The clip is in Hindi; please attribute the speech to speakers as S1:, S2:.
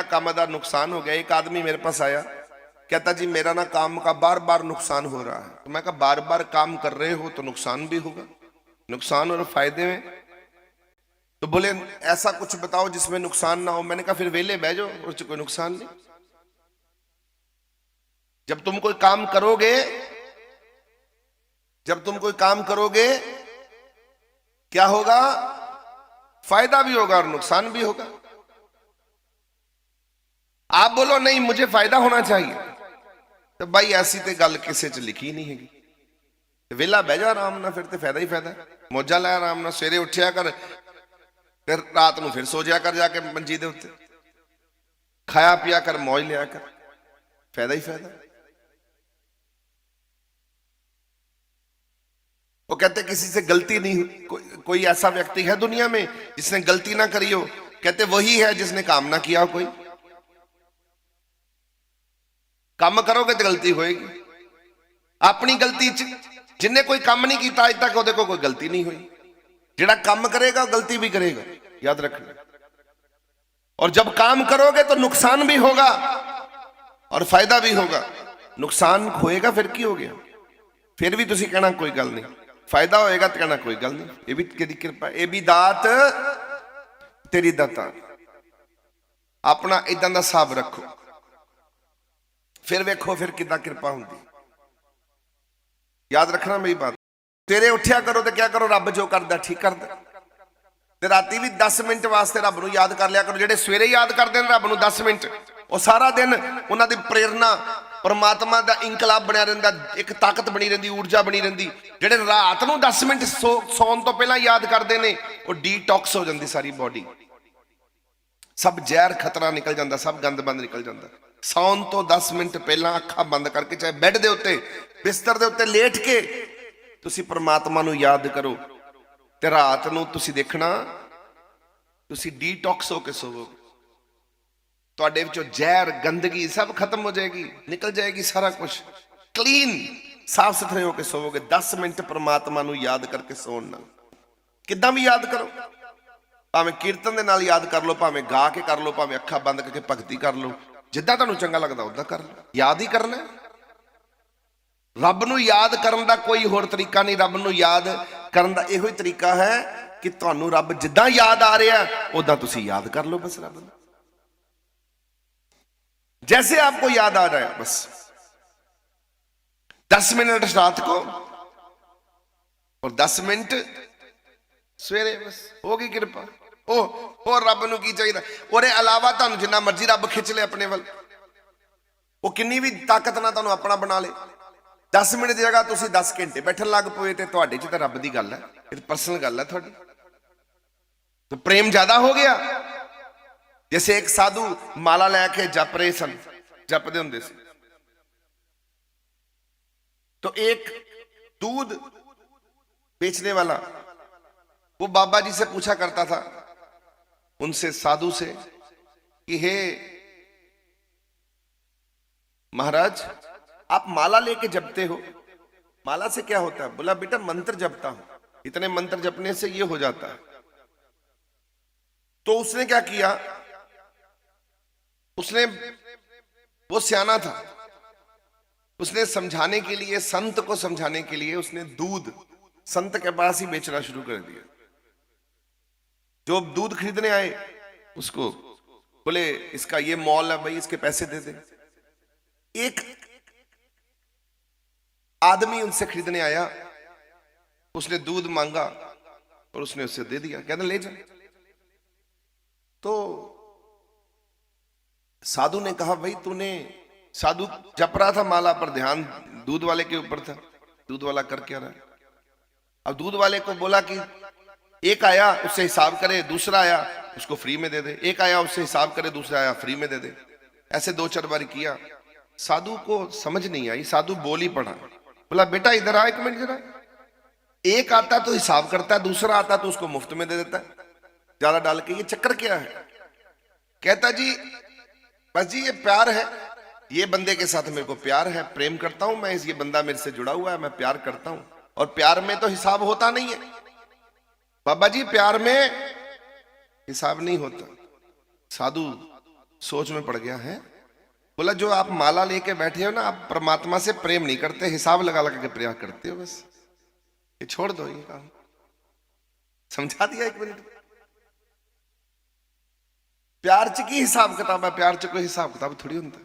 S1: काम का नुकसान हो गया। एक आदमी मेरे पास आया, कहता जी मेरा ना काम का बार बार नुकसान हो रहा है। तो मैं कहा बार बार काम कर रहे हो तो नुकसान भी होगा, नुकसान और फायदे में। तो बोले ऐसा कुछ बताओ जिसमें नुकसान ना हो। मैंने कहा फिर वेले बह जाओ, उससे कोई नुकसान नहीं। जब तुम कोई काम करोगे, जब तुम कोई काम करोगे क्या होगा? फायदा भी होगा और नुकसान भी होगा। आप बोलो नहीं मुझे फायदा होना चाहिए, तो भाई ऐसी तो गल किसी च लिखी नहीं हैगी। वेला बह जा आराम ना, फिर तो फायदा ही फायदा। मौजा लै आराम ना, सवेरे उठिया कर, फिर रात को फिर सो जाया कर जाके मंजी दे उत्ते, खाया पिया कर, मौज लिया कर, फायदा ही फायदा। वो कहते किसी से गलती नहीं हुई। कोई ऐसा व्यक्ति है दुनिया में जिसने गलती ना करी हो? कहते वही है जिसने काम ना किया हो। कोई काम करोगे तो गलती होएगी। अपनी गलती जिन्हें कोई काम नहीं किया अज तक वो कोई गलती नहीं हुई। जिहड़ा काम करेगा गलती भी करेगा, याद रखना। और जब काम करोगे तो नुकसान भी होगा और फायदा भी होगा। नुकसान होएगा फिर की हो गया, फिर भी तुसी कहना कोई गल नहीं। फायदा होएगा तो कहना कोई गल नहीं, ये भी तेरी कृपा, ये भी दात तेरी दाता। अपना इदां दा हिसाब रखो, फिर वेखो फिर किदां कृपा हुंदी। याद रखना मेरी बात। तेरे उठिया करो तो क्या करो, रब जो करदा ठीक करदा। ते राती भी 10 मिनट वास्ते रब नूं याद कर लिया करो। जेडे सवेरे याद करदे ने रब नूं 10 मिनट, वो सारा दिन उन्हां दी प्रेरणा परमात्मा दा इंकलाब बनिया रहिंदा, एक ताकत बनी रहिंदी, ऊर्जा बनी रहिंदी। जेडे रात नूं 10 मिनट सौण तो पहला याद करदे ने, वो डिटॉक्स हो जांदी सारी बॉडी, सब जहर खतरा निकल जाता, सब गंद बंद निकल जाता। सौन तो 10 मिनट पहला अखा बंद करके, चाहे बैड के उत्ते बिस्तर के उत्ते लेट के तुसी परमात्मा नूं याद करो, ते रात नूं तुसी देखना तुसी डिटॉक्स होके सोवोगे। तुहाडे विचों जहर गंदगी सब खत्म हो जाएगी, निकल जाएगी, सारा कुछ क्लीन साफ सुथरे होके सोवोगे। 10 मिनट परमात्मा नूं याद करके सोण नाल किद्दां भी याद करो, भावें कीर्तन दे नाल याद कर लो, भावें गा के कर लो, भावें अखा बंद करके भगती कर लो, जिद्दां तुहानूं चंगा लगदा उदां कर लो। याद ही करना। रब नूं याद करन दा कोई होर तरीका नहीं। रब नूं याद करन दा इहो ही तरीका है कि तुहानूं रब जिद्दां याद आ रहा उदां तुसीं याद कर लो बस। रब नूं जैसे आपको याद आ रहा है बस। 10 मिनट रात को और 10 मिनट सवेरे, बस होगी कृपा। और रब नूं की चाहिए? ਉਹਦੇ अलावा तुहानूं जिन्ना मर्जी रब खिंच ले अपने वाल, वो किन्नी भी ताकत ना तुहानूं अपना बना ले। 10 मिनट की जगह तुसीं 10 घंटे बैठन लग पए ते तुहाडे च तां रब दी गल है, ये पर्सनल गल है तुहाडी। तो प्रेम ज्यादा हो गया। जैसे एक साधु माला लैके जप रहे सन, जपदे हुंदे सी, तो एक दूध बेचने वाला वो बाबा जी से पूछा करता था, उनसे साधु से, कि हे महाराज आप माला लेके जपते हो, माला से क्या होता है? बोला बेटा मंत्र जपता हूं, इतने मंत्र जपने से ये हो जाता है। तो उसने क्या किया, उसने, वो सियाना था, उसने समझाने के लिए, संत को समझाने के लिए उसने दूध संत के पास ही बेचना शुरू कर दिया। जो दूध खरीदने आए उसको बोले इसका ये मॉल है भाई, इसके पैसे दे दे। एक आदमी उनसे खरीदने आया, उसने दूध मांगा और उसने उसे दे दिया, कहना ले जा। तो साधु ने कहा भाई तूने, साधु जप रहा था माला पर ध्यान दूध वाले के ऊपर था, दूध वाला कर क्या रहा है। अब दूध वाले को बोला कि एक आया उससे हिसाब करे, दूसरा आया उसको फ्री में दे दे, एक आया उससे हिसाब करे, दूसरा आया फ्री में दे दे। ऐसे 2-4 बार किया, साधु को समझ नहीं आई। साधु बोल ही पड़ा, बोला बेटा इधर आ एक मिनट जरा, एक आता तो हिसाब करता है, दूसरा आता तो उसको मुफ्त में दे देता है ज्यादा डाल के, ये चक्कर क्या है? कहता जी बस जी ये प्यार है, ये बंदे के साथ मेरे को प्यार है, प्रेम करता हूं मैं, ये बंदा मेरे से जुड़ा हुआ है, मैं प्यार करता हूं, और प्यार में तो हिसाब होता नहीं है बाबा जी, प्यार में हिसाब नहीं होता। साधु सोच में पड़ गया है। बोला जो आप माला लेके बैठे हो ना, आप परमात्मा से प्रेम नहीं करते, हिसाब लगा लगा के प्रेम करते हो बस। ये छोड़ दो ये काम। समझा दिया 1 मिनट। प्यार च की हिसाब किताब है? प्यार च कोई हिसाब किताब थोड़ी होता।